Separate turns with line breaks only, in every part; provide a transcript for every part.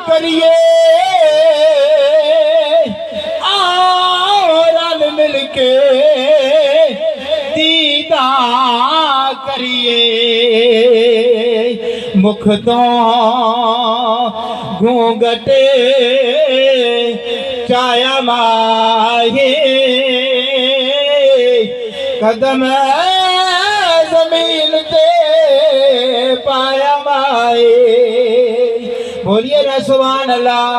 کریے آرال مل کے دیدار کریے مکھ تو گھونگٹے چایا ماہی قدم زمین تے پایا ماہی بولیے نا سبحان اللہ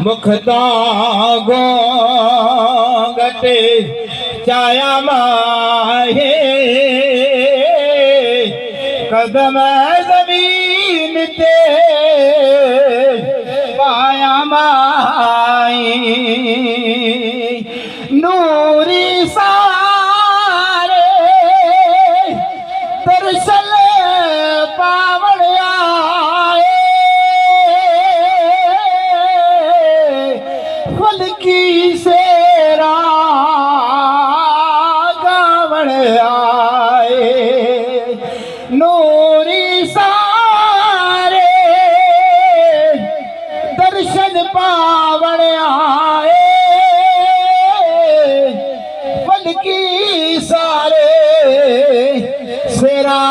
مکھ تو گھونگٹے چایا ماہی قدم زمین تے پایا مائی نوری سارے درشل پاوڑ آئے فلکی سیرا گاوڑ آئے نوری سارے درشن پاوڑ آئے فلکی سارے سیرا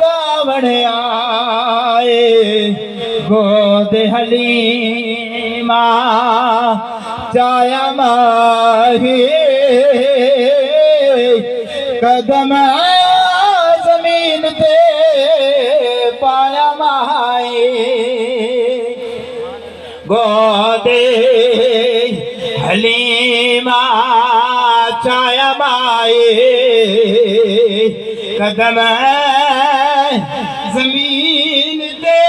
گاوڑ آئے گود حلیمہ چایا ماہی قدم زمین تے پایا ماہی گود حلیمہ چایا ماہی قدم زمین تے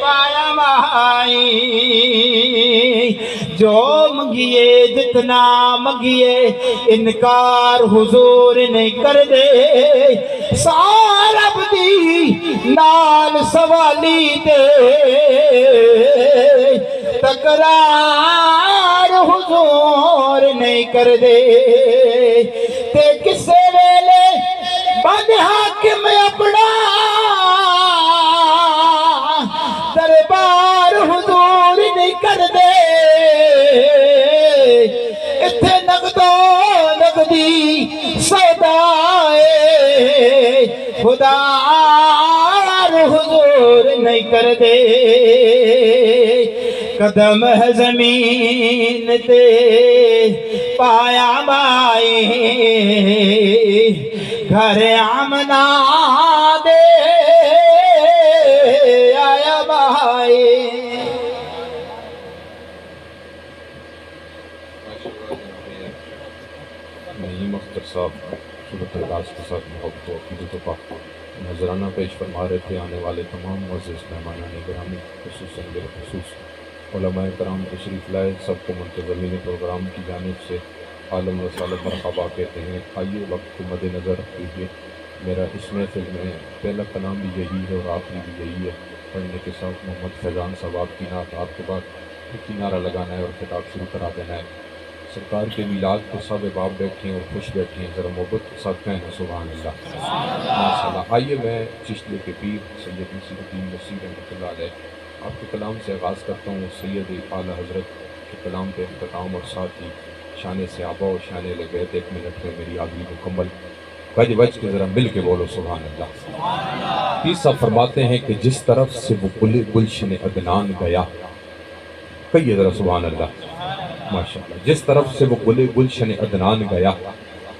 پایا ماہی جو مگیے جتنا مگیے انکار حضور نہیں کر دے سارا بدی نال سوالی دے تقرار حضور نہیں کر دے تے کسے ویلے بد حاکم اپنا دربار حضور نہیں کر دے اتھے نقدو نقدی سودائے خدا حضور نہیں کر دے قدم ہے زمین تے پایا مائی گھر آمنا دے آیا مائی
نہیں مختر صاحب صورت انداز کے ساتھ محبت و عقیدت و پاک نظرانہ پیش فرما رہے تھے آنے والے تمام معزز مہمانان گرامی خصوصاً بالخصوص علماء کرام تشریف لائے سب کو منتظمین پروگرام کی جانب سے عالم رسالت مرحبا کہتے ہیں آئیے وقت کو مد نظر رکھیے میرا اس محفل میں پہلا کلام بھی یہی ہے اور آخری بھی یہی ہے پڑھنے کے ساتھ محمد فیضان صاحب کی نعت آپ کے بعد ایک نعرہ لگانا ہے اور خطاب شروع کرا دینا ہے سرکار کے میلاد کو سب باپ بیٹھے ہیں اور خوش بیٹھے ہیں ذرا محبت کے ساتھ کہیں سبحان اللہ ماشاءاللہ آئیے میں چشتیے کے پیر سید نصیر الدین نصیر رحمۃ اللہ علیہ آپ کے کلام سے آغاز کرتا ہوں سید اعلیٰ حضرت کے کلام پہ اختتام اور ساتھ ہی شان صحابہ اور شان اہل بیت 1 منٹ میں میری آگلی مکمل بج بج کے ذرا مل کے بولو سبحان اللہ پیر صاحب فرماتے ہیں کہ جس طرف سے وہ گلشن عدنان گیا کہیے ذرا سبحان اللہ ماشاءاللہ جس طرف سے وہ گلشن عدنان گیا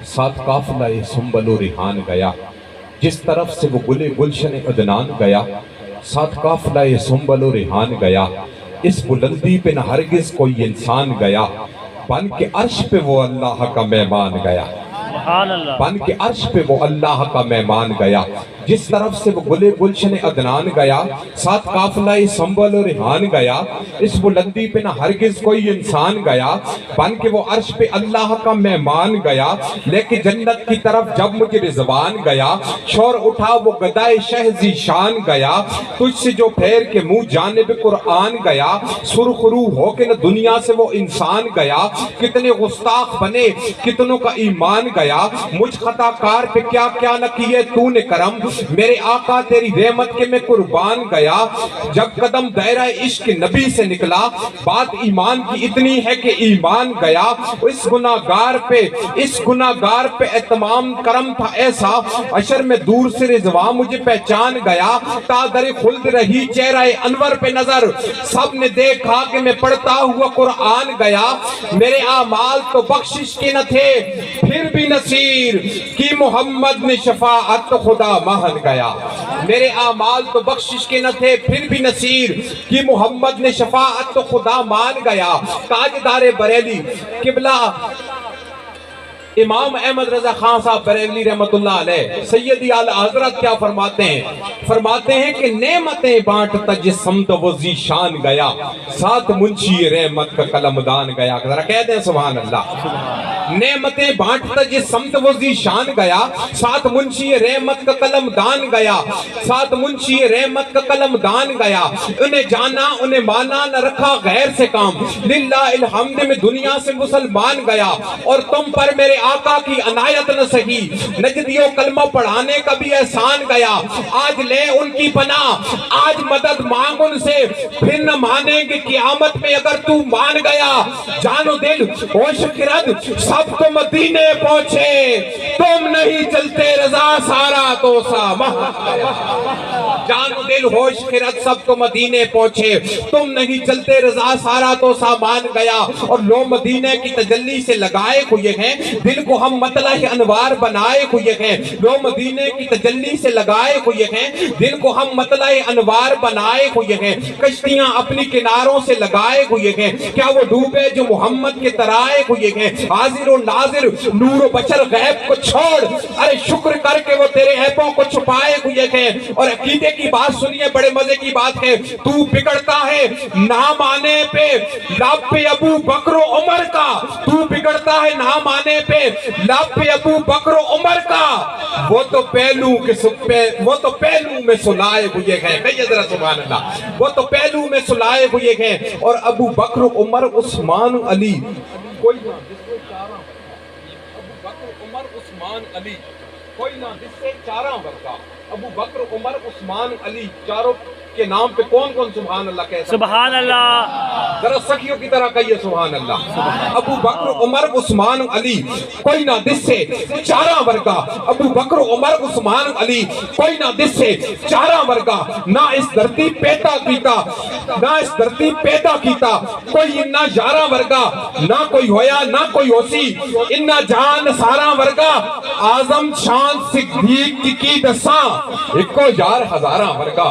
ساتھ قافلہ سنبل و ریحان گیا جس طرف سے وہ گلشن عدنان گیا ساتھ قافلہ سنبل و ریحان گیا اس بلندی پہ نہ ہرگز کوئی انسان گیا بن کے عرش پہ وہ اللہ کا مہمان گیا بن کے عرش پہ وہ اللہ کا مہمان گیا جس طرف سے وہ گلشن عدنان گیا ساتھ قافلہ سنبل و ریحان گیا اس بلندی پہ نہ ہرگز کوئی انسان گیا بن کے وہ عرش پہ اللہ کا مہمان گیا لے کے جنت کی طرف جب مجھے رضوان گیا شور اٹھا وہ گدائے شہزی شان گیا تجھ سے جو پھیر کے منہ جانب قرآن گیا سرخرو ہو کے نہ دنیا سے وہ انسان گیا کتنے گستاخ بنے کتنوں کا ایمان گیا مجھ خطا کار پہ کیا کیا نہ کیے تو نے کرم میرے آقا تیری رحمت کے میں قربان گیا. جب قدم دائرہ عشق نبی سے نکلا بات ایمان کی اتنی ہے کہ ایمان گیا. اس گناہگار پہ اہتمام کرم تھا ایسا عشر میں دور سے رضوان مجھے پہچان گیا. تا در خلد رہی چہرہ انور پہ نظر سب نے دیکھا کہ میں پڑھتا ہوا قرآن گیا. میرے اعمال تو بخشش کے نہ تھے پھر بھی نصیر کی محمد نے شفاعت تو خدا مان گیا. میرے اعمال تو بخشش کے نہ تھے پھر بھی نصیر کی محمد نے شفاعت تو خدا مان گیا. تاجدار بریلی قبلہ امام احمد رضا خان صاحب بریلی رحمت اللہ علیہ سیدی اعلی حضرت کیا فرماتے ہیں کہ نعمتیں بانٹتا جس سمت و ذیشان گیا ساتھ منشی رحمت کا قلم دان گیا. ذرا کہہ دیں سبحان اللہ. نعمتیں بانٹتا جس سمت و ذیشان گیا ساتھ منشی رحمت کا قلم دان گیا. ساتھ منشی رحمت کا قلم دان گیا. انہیں جانا انہیں مانا نہ رکھا غیر سے کام للہ الحمد میں دنیا سے مسلمان گیا. اور تم پر میرے آقا کی عنایت نہ سہی نجدیوں کلمہ پڑھانے کا بھی احسان گیا. آج لے ان کی پناہ آج مدد مانگ ان سے پھر نہ مانیں گے قیامت میں اگر تو مان گیا. جان و دل ہوش خرد سب تو مدینے پہنچے تم نہیں چلتے رضا سارا تو سامہ. جان و دل ہوش خرد سب تو مدینے پہنچے تم نہیں چلتے رضا سارا تو سامان گیا. اور لو مدینے کی تجلی سے لگائے ہوئے ہیں دل کو ہم مطلع انوار بنائے ہوئے ہیں. لو مدینے کی تجلی سے لگائے ہوئے ہیں دل کو ہم مطلع انوار بنائے ہوئے ہیں. کشتیاں اپنی کناروں سے لگائے ہوئے ہیں کیا وہ ڈوبے جو محمد کے ترائے ہوئے ہیں. حاضر و ناظر نور و بشر غیب کو چھوڑ ارے شکر کر کے وہ تیرے عیبوں کو چھپائے ہوئے ہیں. اور عقیدے کی بات سنیے بڑے مزے کی بات ہے. تو بگڑتا ہے نام آنے پہ لب پہ ابو بکر و عمر کا. تو بگڑتا ہے نام آنے پہ لب پہ ابو بکر و عمر کا. وہ تو پہلو میں سلائے ہوئے ہیں. کہیے ذرا سبحان اللہ. وہ تو پہلو میں سلائے ہوئے ہیں. اور ابو بکر عمر عثمان علی کوئی نہ جس سے چارہ ابو بکر عمر عثمان علی کوئی نہ جس سے چارہ ورگا. ابو بکر عمر عثمان علی چاروں کے نام پہ کون کون سبحان اللہ کہہ سکتا ہے؟
سبحان اللہ.
ذرا سخیوں کی طرح کہیے سبحان اللہ. ابو بکر عمر عثمان علی کوئی نہ دس سے چارہ ورگا. ابو بکر عمر عثمان علی کوئی نہ دس سے چارہ ورگا. نہ اس دھرتی پیدا کیتا کوئی نہ یارہ ورگا. نہ کوئی ہویا نہ کوئی ہوسی انہ جان سارا ورگا. آزم شان صدیق کی دساں ایک یار ہزاراں ورگا.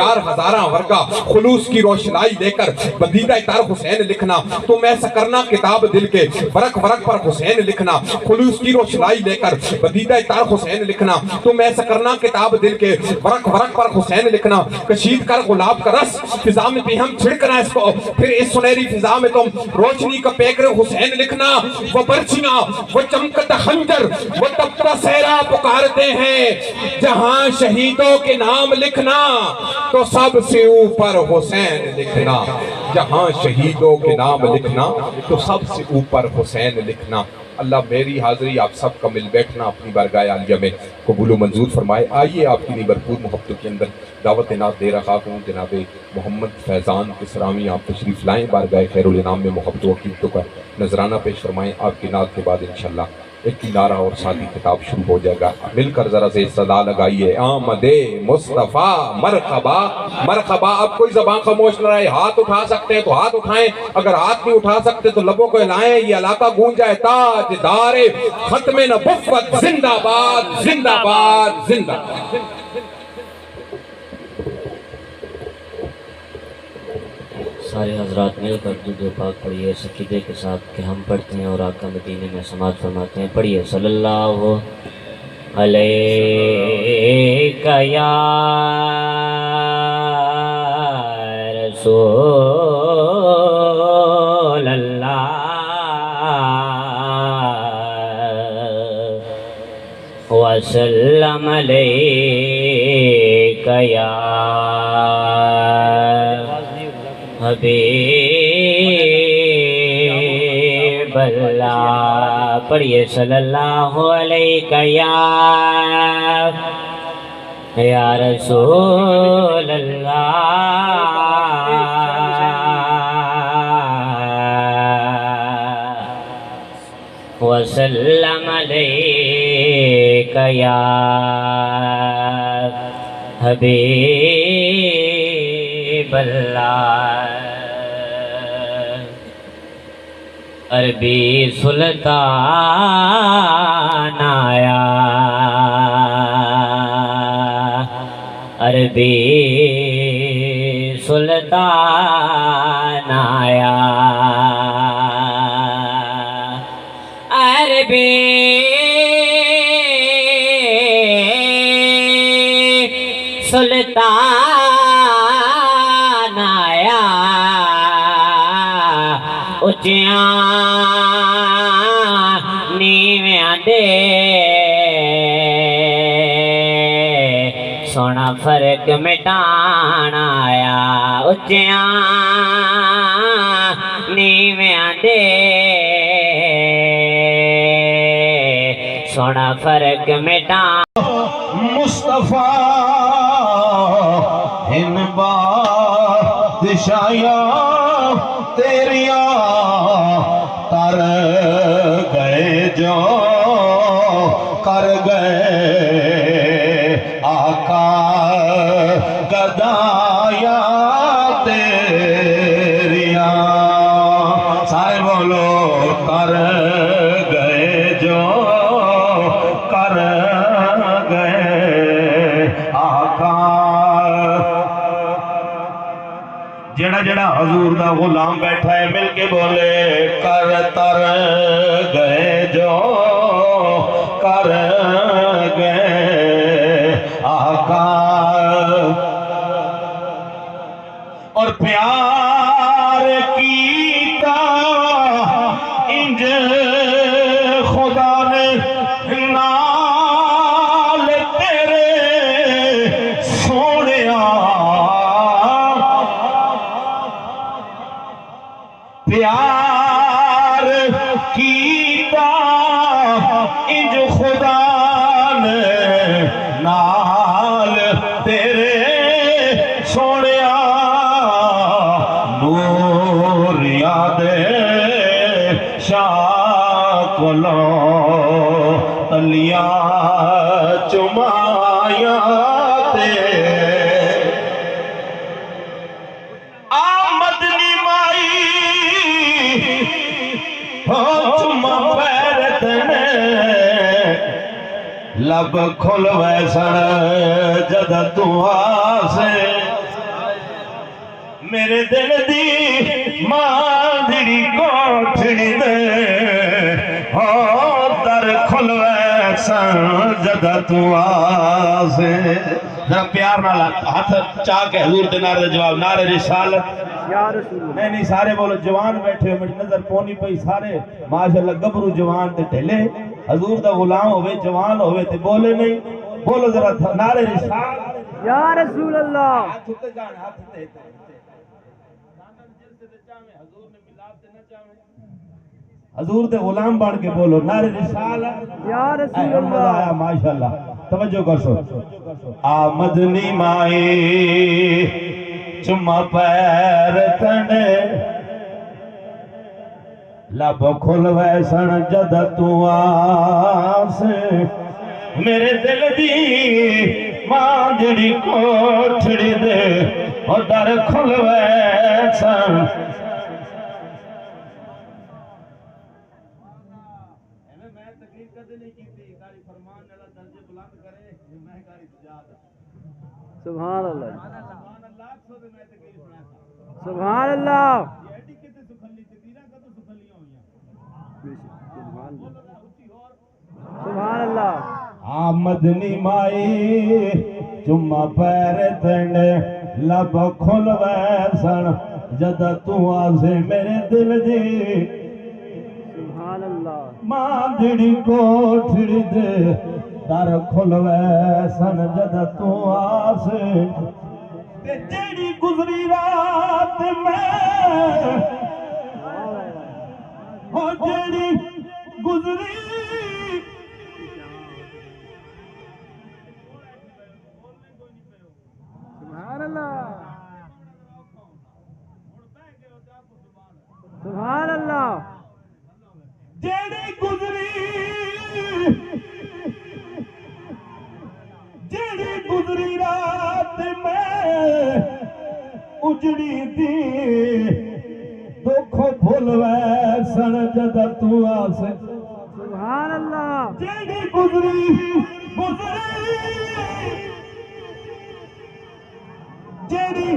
یار ہزاراں ورگا. خلوص کی روشنائی لے کر بدیدہ تار حسین لکھنا تم ایسا کرنا کتاب دل کے ورق پر حسین لکھنا. خلوص کی روشنائی لے کر بدیدہ تار حسین لکھنا تم ایسا کرنا کتاب دل کے ورق پر حسین لکھنا. کشید کر گلاب کا رس فضا میں بھی ہم چھڑکنا اس کو پھر اس سنہری فضا میں تم روشنی کا پیکر حسین لکھنا. وہ برچیاں وہ چمکتا خنجر وہ تپتا صحرا پکارتے ہیں جہاں شہیدوں کے نام لکھنا تو سب سے اوپر حسین لکھنا. جہاں شہیدوں کے نام لکھنا تو سب سے اوپر حسین لکھنا. اللہ میری حاضری آپ سب کا مل بیٹھنا اپنی بارگاہ عالیہ میں قبول و منظور فرمائے. آئیے آپ کی بھرپور محبتوں کے اندر دعوت نات دے رہا ہوں جناب محمد فیضان اسرامی. آپ تشریف لائیں بارگاہ خیر الانام میں محبت و عقیدتوں کا نذرانہ پیش فرمائیں. آپ کی نات کے بعد انشاءاللہ ایک نعرہ اور ساتھی کتاب شروع ہو جائے گا. مل کر ذرا سے صدا لگائیے آمد مصطفیٰ مرحبا مرحبا. اب کوئی زبان خاموش نہ رہے. ہاتھ اٹھا سکتے ہیں تو ہاتھ اٹھائیں. اگر ہاتھ نہیں اٹھا سکتے تو لبوں کو ہلائیں. یہ علاقہ گونج جائے تاجدار ختم نبوت زندہ باد زندہ باد زندہ باد.
سارے حضرات مل کر درود پاک پڑھیے اس عقیدے کے ساتھ کہ ہم پڑھتے ہیں اور آقا مدینے میں سماعت فرماتے ہیں. پڑھیے صلی اللہ علیہ یا رسول اللہ وسلم علیک یا حبیب اللہ. پڑھیے صلی اللہ علیہ یا یا رسول اللہ وسلم علیک یا حبیب اللہ عربی سلطان آیا عربی سلطان آیا عربی سلطان آیا اچیاں نیویاں دے سونا فرق مٹان آیا اچیاں نیویاں دے سونا فرق مٹان
مصطفیٰ ان بادشاہیاں تیریاں تر گئے جو کر گئے آقا گدایا تیریاں سارے بولو کر گئے جو کر گئے آقا جڑا جڑا حضور دا غلام بیٹھا ہے مل کے بولے کر تر گئے جو کر گئے آقا اور پیار کیتا انج خدا نے نال تیرے سونیا پیار کیتا انج خدا نے نال تیرے سونیا نور یاد شاہ کولوں تلیاں چمایا تے آمد نیمائی چما پیرتنے لب کھل ویسن جد تو آسے میرے دل دی ماندری کوٹھڑی دے در کھل ویسن جد تو آسے ذرا پیار نہ ہاتھ چاہ کے حضور دے نعرے جواب نعرے رسالت نہیں سارے بولو جوان بیٹھے ہو میری نظر پونی پئی سارے ماشاءاللہ گبرو جوان تے ٹھلے حضور دا غلام ہوئے جوان ہوئے تے بولے نہیں بولو ذرا نعرے رسالت
یا رسول اللہ
ہاتھ اتے جانے ہاتھ اتے حضور دے غلام بن کے بولو نعرے رسالت
یا رسول
مزہ
اللہ
آیا ماشاءاللہ توجہ کر سو آمد نیمائی چما پیر تنے لب کھل ویسن جد تو آسے میرے دل دی ماں جڑی کوٹھڑی دے او در کھل ویسن
سبحان اللہ سبحان اللہ سبحان اللہ
آمد نیمائی چما پیر تنے لب کھل ویسن جد تو آسے میرے دل دی
سبحان اللہ
ماں جڑی کوٹھڑی دے در کھل ویسن جد تو آسے تے جڑی گزری رات میں ہو جڑی گزری جیڑی گزری رات میں اجڑی دی دکھ بھول ویسن جدا تو آسے
سبحان اللہ
جیڑی گزری جیڑی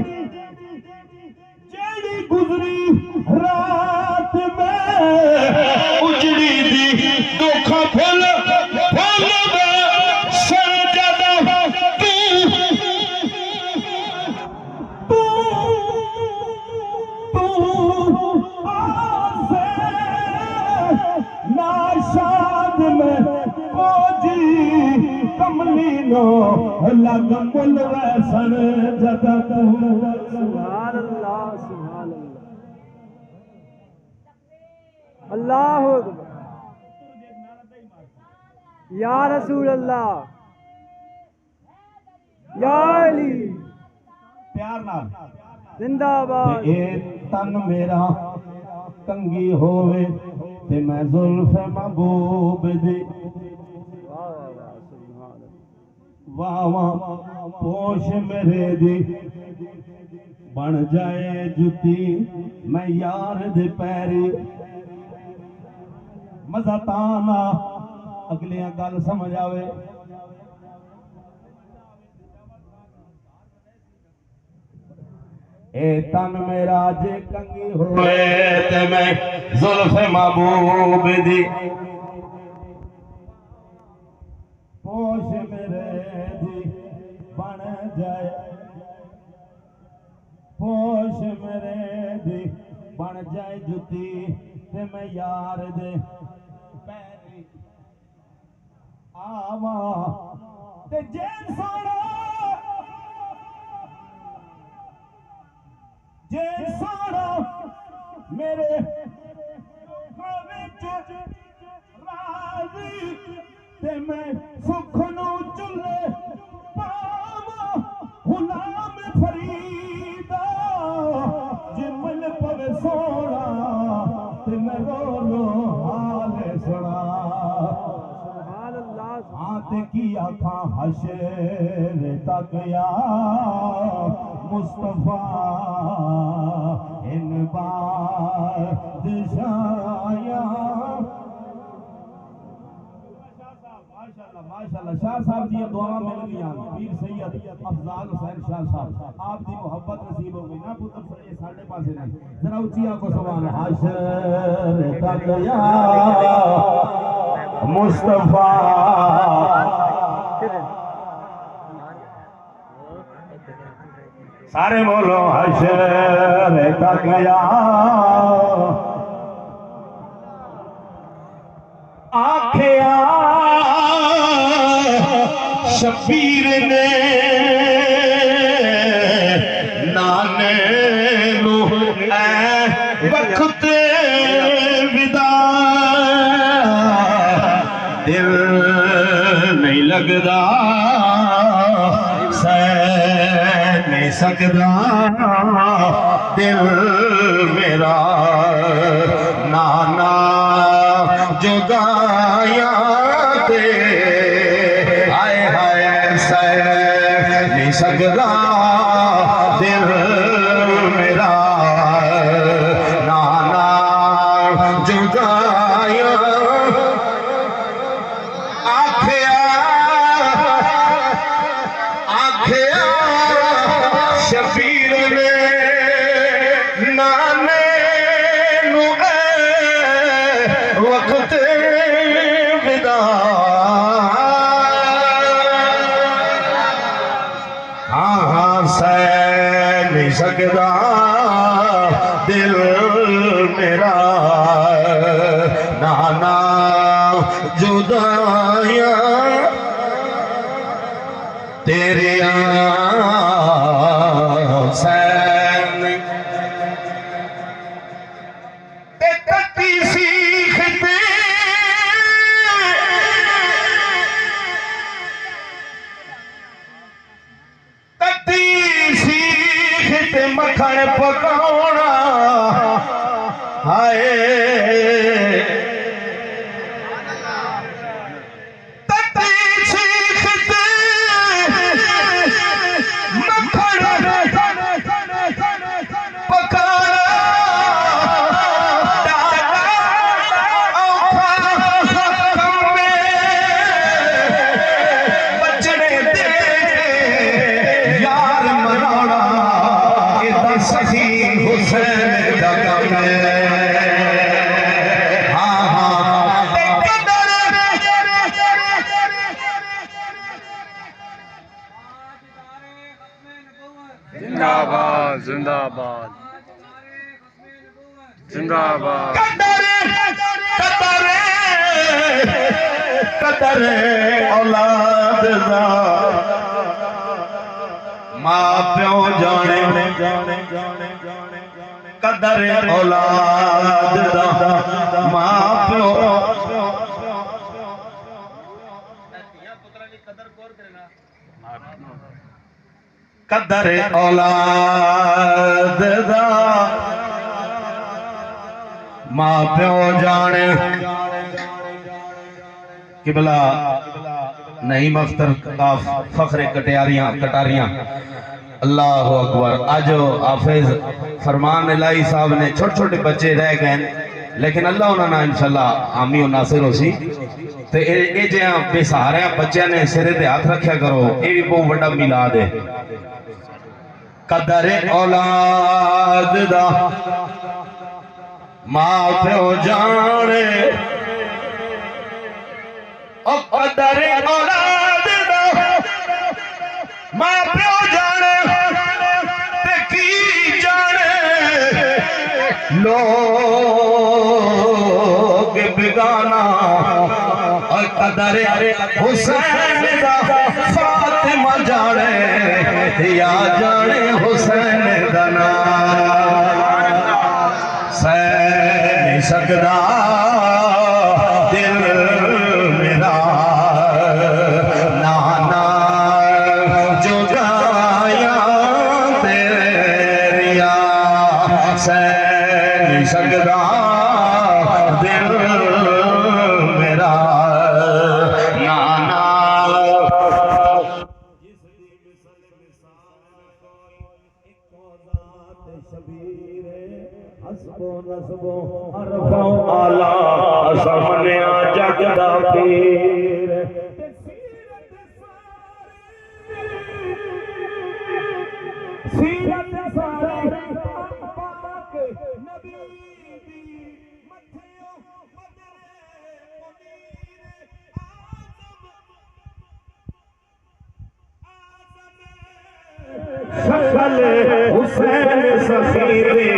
گزری رات میں اجڑی دی دکھ بھول ویسن جدا ناشاد میں کوجی کملی نو لگ مل ویسن جدا
سبحان اللہ سبحان اللہ اللہ اکبر یا رسول اللہ یا علی
پیار نال
زندہ باد
اے تن میرا کنگی ہووے تے میں زلف محبوب دی واہ واہ پوش میرے دی بن جائے جتی میں یار دے پیری مزہ تانا اگلیاں گل سمجھ آوے اے تن میرا جے کنگی ہوئے تے میں زلف محبوب دی پوش میرے دی بن جائے پوش میرے دی بن جائے جتی تے میں یار دے پیری آواں تے جین سوڑا جے سوڑا میرے راضی تے میں سکھ نو چلے پاواں غلام فریدا جے مل پوے سوڑا تے میں رو رو حال سنا
سبحان اللہ
ہاں تے کی آکھاں حشر تک یا مصطفیٰ ان بادشاہیاں ماشاءاللہ شاہ صاحب دی دعا مل گیا پیر سید افضال حسین شاہ صاحب آپ دی محبت نصیب ہو گئی نا پتر یہ ساڑھے پاسے نہیں ذرا اچھی آنکھوں سبحان حشر تک یا مصطفیٰ سارے بولو حشر تک یا آنکھیں شبیر نے نانے نو اے وقت وداع دل نہیں لگدا سہ نہیں سکدا دل میرا نانا جگایا دے ہائے ہائے سہ نہیں سکدا دل میرا نانا جگایا شبیر نے نانے نو اے وقت وداع ہاں ہاں سہ نہیں سکدا دل میرا نانا جدائیاں تیرے حسین تے کتی سیخ تے کتی سیخ تے مکھن پکاونا ہائے
زندہ باد زندہ باد
قدر اولاد دا ماں پیو جانے قدر اولاد دا ماں پیو قدر اولاد دا ماں پیو جانے قبلہ نعیم اختر کا فخر کٹاریاں اللہ اکبر. آج حافظ فرمان الہی صاحب نے چھوٹے چھوٹے بچے رہ گئے لیکن اللہ انہوں نے انشاءاللہ حامی و ناصر ہو سی تے اے جہاں بے سہارے بچیاں نے سرے تے ہاتھ رکھیا کرو اے بھی بہت بڑا میلاد ہے. قدر اولاد دا ماں پیو جانے قدر اولاد دا ماں پیو جانے تے کی جانے لوگ بگانا. قدر حسین دا فاطمہ جانے یا جانے حسین دا نام سہ نہیں سکدا دل میرا نانا جو گایا تیریا سہ نہیں سکدا دل میرا نانا. سامنے جگ دا پیر سیرت سارے پاک نبی دی متھیوں شکل حسین سخیرے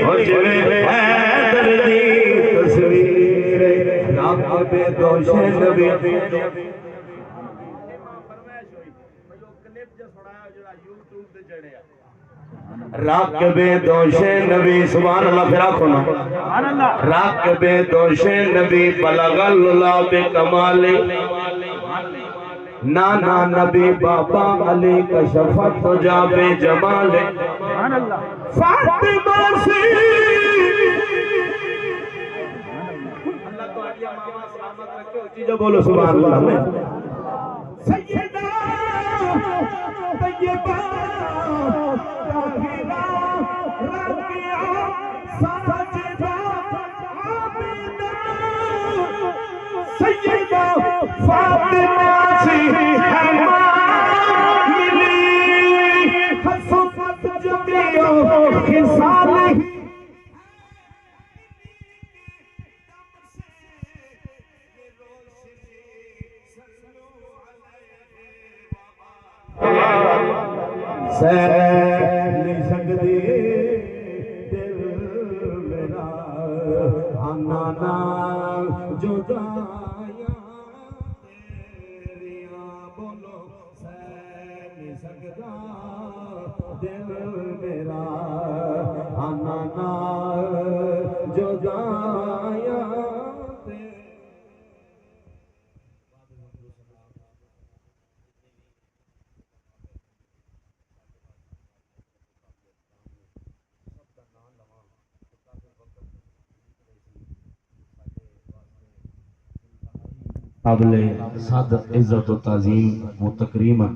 حجرے حیدر دی تصویر راکب دوش نبی راکب دوش نبی سبحان اللہ پھر آنکھو نا راکب دوش نبی بلغ اللہ بکمال نانا نبی بابا علی کشفت جاب جمال فاطمہ سی اللہ تو آدیا ماما سلامت رکھو چیزیں بولو سبحان اللہ سیدہ طیبہ طاہرہ راقیہ ساجدہ عابدہ سیدہ فاطمہ سی نہیں سکدی دل میرا آنا جو جایا تیریاں بولو سہ نہیں سکدا دل میرا آنا جو جایا قابل صد عزت و تعظیم و تکریم اللہ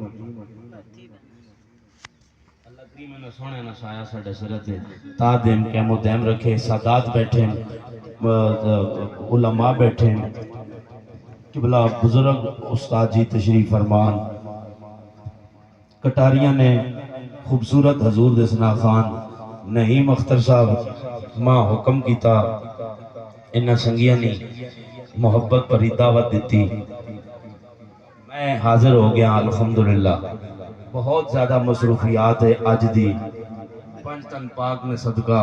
کریم نے سونے نہ سایہ ساڑھے سرتے تا دیم قیام و دیم رکھے سادات بیٹھے علماء بیٹھے قبلہ بزرگ استاد جی تشریف فرمان کٹاریاں نے خوبصورت حضور دسنا خان نعیم اختر صاحب ماں حکم کیتا انہا سنگیاں نے محبت پر دعوت دیتی میں حاضر ہو گیا الحمدللہ. بہت زیادہ مصروفیات ہے آج دی 5 پنج تن پاک نے صدقہ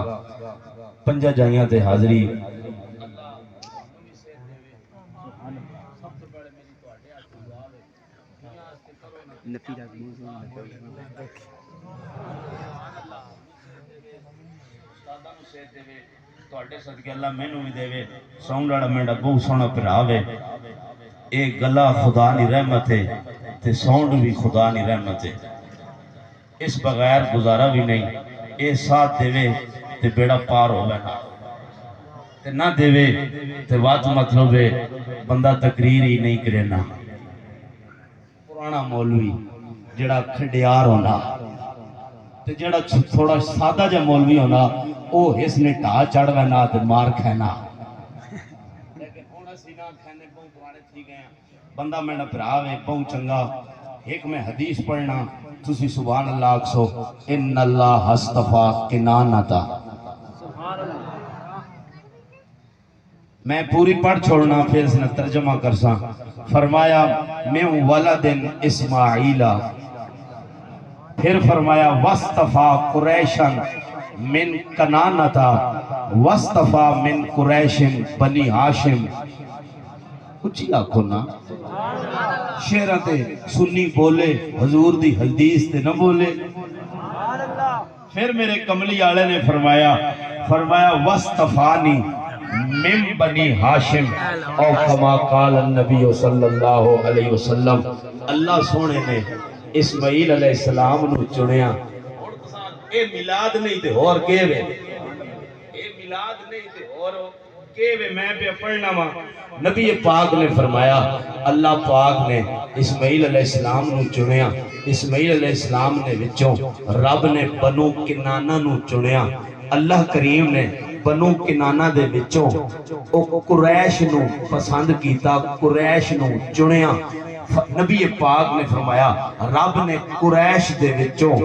پنجا جائیاں تے حاضری تواڈے صدقے اللہ مینوں بھی دے ساؤنڈ والا میرا بہت سونا بھرا وے اے گلا خدا دی رحمت ہے تے ساؤنڈ بھی خدا دی رحمت ہے اس بغیر گزارا بھی نہیں اے ساتھ دے تے بیڑا پار ہوے نا تے نہ دے تے بات مطلب ہے بندہ تقریر ہی نہیں کرے نا پرانا مولوی جڑا کھڈیار ہونا تے جڑا تھوڑا سادہ جا مولوی ہونا او اس نے ٹا چڑھ وینا تے مار کھینا لیکن ہن اسی نہ کھینے بہت پرانے تھی گئے ہیں بندہ میرا بھرا وے بہت چنگا ایک میں حدیث پڑھنا تسی سبحان اللہ آکھو ان اللہ اصطفیٰ کنانتا میں پوری پڑھ چھوڑنا پھر اس نے ترجمہ کرساں فرمایا من ولد اسماعیلہ پھر فرمایا وَاسْتَفَا قُرَيْشًا من کنانتا وَاسْتَفَا من قُرَيْشٍ بنی ہاشم کچھ آکھو نا شیرہ تے سنی بولے حضور دی حدیث تے نہ بولے پھر میرے کملی آلے نے فرمایا وَاسْتَفَانِ من بنی ہاشم او کما قال النبی صلی اللہ علیہ وسلم اللہ سونے نے اسماعیل علیہ السلام نو چنیا اے میلاد نہیں تے اور کیوے اے میلاد نہیں تے اور کیوے میں پہ پڑھنا ماں نبی پاک نے فرمایا اللہ پاک نے اسماعیل علیہ السلام نو چنیا اسماعیل علیہ السلام نے وچوں رب نے بنو کنانہ نو چنیا اللہ کریم نے بنو کنانہ دے وچوں او قریش نو پسند کیتا قریش نو چنیا نبی پاک نے فرمایا رب نے قریش دے وچوں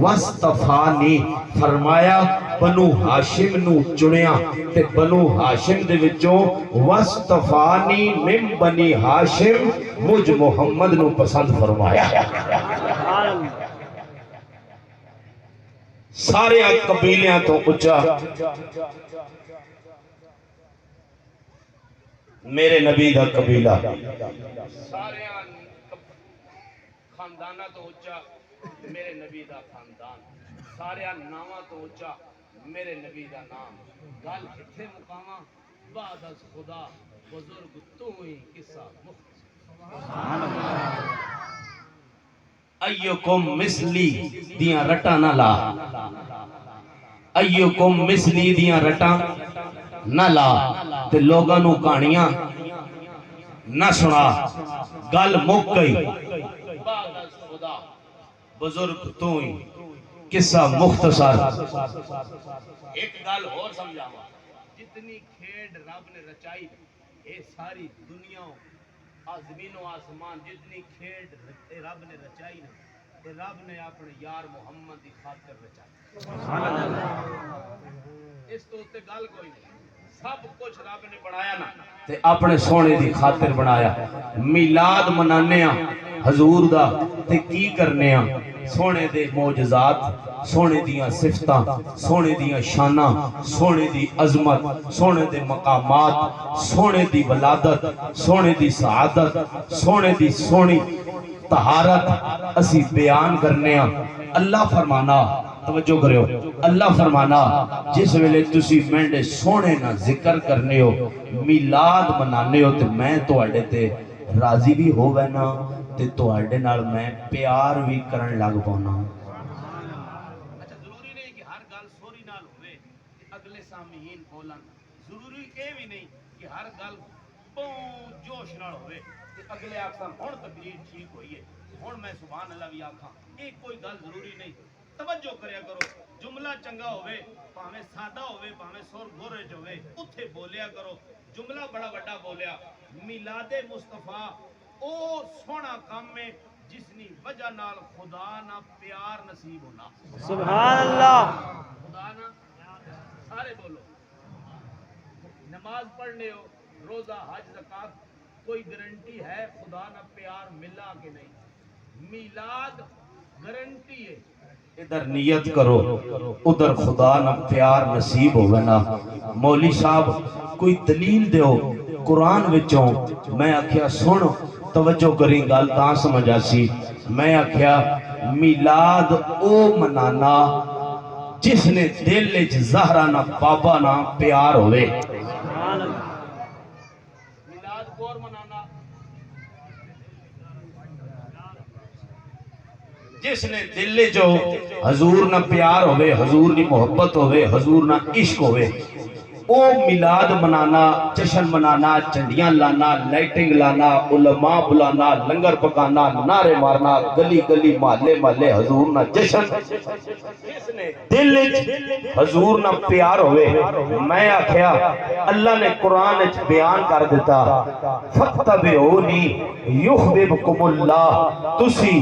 وَاسْتَفَانِ فرمایا بنو ہاشم نو چنیا تے بنو ہاشم دے وچوں وَاسْتَفَانِ من بنی ہاشم مجھ محمد نو پسند فرمایا سارے قبیلیاں تو اچھا میرے نبی دا قبیلہ سارے خاندانہ تو اچھا میرے نبی دا خاندان سارے نامہ تو اچھا میرے نبی دا نام گل اتھے مقامہ بعد از خدا بزرگ تو ہی قصہ مختصر ایوکم مثلی دیاں رٹا نہ لا ایوکم مثلی دیاں رٹا نہ لا تے لوگاں نو کہانیاں نہ سنا گل مک گئی بعد از خدا بزرگ تو ہی قصہ مختصر ایک گل اور سمجھاوا جتنی کھیڑ رب نے رچائی اے ساری دنیا زمین و آسمان جتنی کھیڑ رب نے رچائی نا تے رب نے اپنے یار محمد دی خاطر رچائی اس تو تے گل کوئی نہیں سب کچھ رب نے بنایا نا تے اپنے سونے دی خاطر بنایا میلاد منانے حضور دا تے کی کرنے سونے دے معجزات سونے دیاں صفتاں سونے دیاں شاناں سونے دی عظمت سونے دے مقامات سونے دی ولادت سونے دی سعادت سونے دی سونی طہارت اسی بیان کرنے اللہ فرمانا توجہ کریو اللہ فرمانا جس ویلے تسی مینڈے سونے نہ ذکر کرنے ہو میلاد منانے ہو تے میں تو اڈے تے راضی بھی ہو وینا تے تو اڈے نال میں پیار بھی کرن لگ پونا اچھا ضروری نہیں کہ ہر گل سوری نال ہوئے اگلے سامعین بولن ضروری اے بھی نہیں کہ ہر گل بہت جوش نال ہوئے اگلے آکھاں ہن تقریر ٹھیک ہوئی ہے ہن میں سبحان اللہ بھی آکھاں ایک کوئی گل ضروری نہیں توجہ کریا کرو جملہ چنگا ہوئے پاویں سادہ ہوئے پاویں سر گورے جو ہوئے اتھے بولیا کرو جملہ بڑا بڑا بولیا میلاد مصطفیٰ او سونا کام میں جس نی وجہ نال خدا نہ پیار نصیب ہونا
سبحان اللہ
خدا نہ سارے بولو نماز پڑھنے ہو روزہ حج زکات کوئی گارنٹی ہے خدا نہ پیار ملا کہ نہیں میلاد گارنٹی ہے ادھر نیت کرو ادھر خدا نہ پیار نصیب ہوگا نا. مولی صاحب کوئی دلیل دیو قرآن وچوں. میں آکھیا سن توجہ کریں گل تاں سمجھ آسی. میں آکھیا میلاد او منانا جس نے دل وچ زہرا نہ بابا نہ پیار ہوئے. میلاد کور منانا جس نے دل جو حضور نہ پیار ہوئے, حضور نہ محبت ہوئے, حضور نہ عشق ہوئے. او میلاد منانا, جشن منانا, چنڈیاں لانا, لائٹنگ لانا, علماء بلانا, لنگر پکانا, نعرے مارنا, گلی گلی محلے محلے حضور نہ جشن. جس نے دل حضور نہ پیار ہوئے. میں آکھیا اللہ نے قرآن وچ بیان کر دیتا فَاتَّبِعُونِي يُحْبِبْكُمُ اللَّهُ. تسی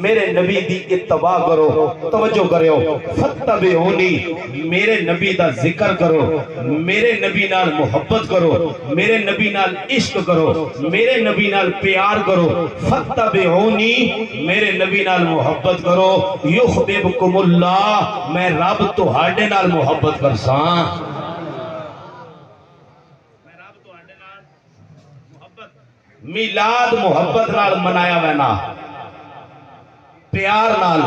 میرے نبی دی اتباع کرو. توجہ کرو, فَاتَّبِعُونِي میرے نبی دا ذکر کرو, میرے نبی نال محبت کرو, میرے نبی نال عشق کرو, میرے نبی نال پیار کرو. فَاتَّبِعُونِي میرے نبی نال محبت کرو. یحببکم اللہ میں رب تہاڈے نال محبت کرساں. میلاد محبت نال منایا وینا, پیار نال,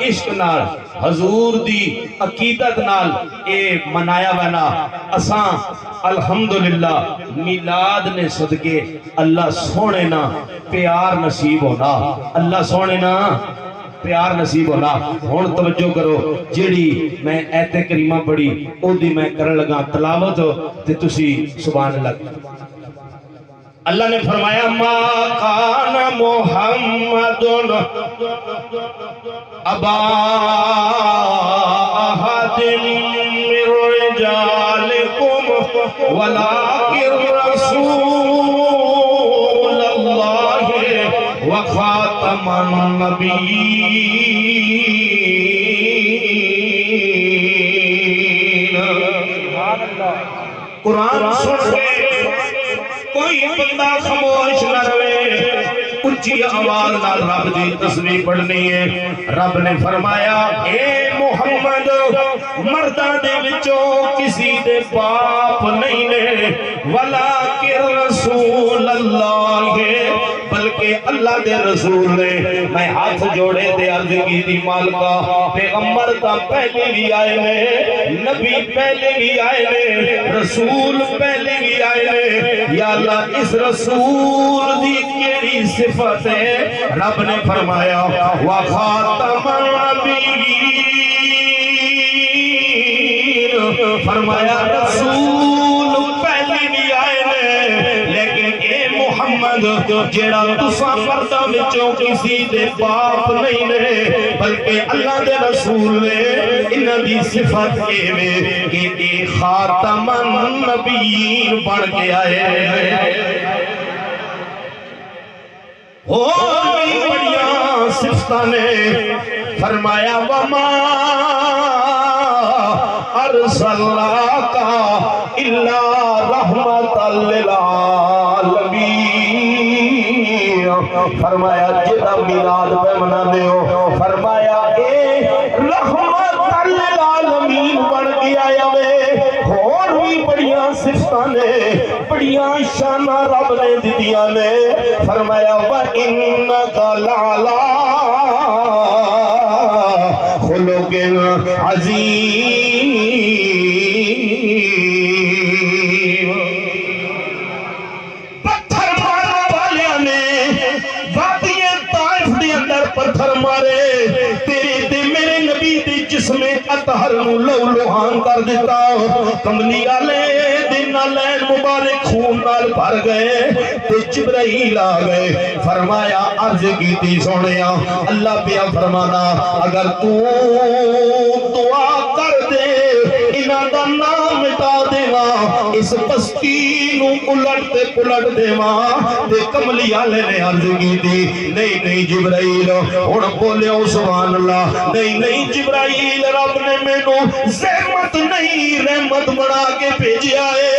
عشق نال, حضور دی عقیدت نال اے منایا وینا. اساں الحمدللہ میلاد نے صدقے اللہ سونے نا پیار نصیب ہونا, اللہ سونے نا پیار نصیب ہونا. ہن توجہ کرو, جیڑی میں ایت کریمہ پڑھی او دی میں کرن لگا تلاوت تے تسی سبحان اللہ. اللہ نے فرمایا ما کان محمد ابا احد من رجالکم ولکن رسول اللہ وخاتم النبیین. قرآن سن کے کوئی بندہ خاموش نہ رہے, اونچی آواز نال رب دی تسبیح پڑھنی ہے. رب نے فرمایا اے محمد مرداں دے وچوں کسی دے باپ نہیں نے, ولیکن رسول اللہ بلکہ اللہ دے رسول نے. میں ہاتھ جوڑے تے عرض کی دی مالکا پیغمبر تا پہلے بھی آئے نے, نبی پہلے بھی آئے نے, رسول پہلے بھی آئے نے. یا اللہ اس رسول دی کیڑی صفت ہے؟ رب نے فرمایا وخاتم النبیین. فرمایا رسول پہلے بھی آئے نے, لیکن اے محمد جیڑا تساں مرداں وچوں کسی دے باپ نہیں نے بلکہ اللہ دے رسول نے. انہاں دی صفت ایویں کہ اے خاتم النبیین بن کے آئے. ہوئی بڑیاں صفتاں نے. فرمایا وما ارسلناک الا رحمۃ للعالمین. فرمایا جڑا میلاد پہ منانے ہو, فرمایا اے رحمت للعالمین بن کے آیا وے. اور بھی بڑیاں صفتاں نے, بڑیاں شاناں رب نے دتیاں نے. فرمایا وَإِنَّكَ لَعَلَىٰ خُلُقٍ عَظِيمٍ. پتھر مارنے والیاں نے وادی طائف دے اندر پتھر مارے, تیرے تے میرے نبی دے جسم اطہر نو لو لوہان کر دیتا. کملی والے دن نالین مبارک خون نال بھر گئے تے جبرائیل آ گئے. فرمایا عرض کیتی سونیا اللہ پیا فرمانا اگر تو دعا کر دے انہاں دا نام مٹا دیواں, اس بستی نو الٹ تے پلٹ دیواں. تے کملی والے نے عرض کیتی نہیں نہیں جبرائیل, ہن بولو سبحان اللہ, نہیں نہیں جبرائیل رب نے مینوں زحمت نہیں رحمت بنا کے بھیجیا ہے.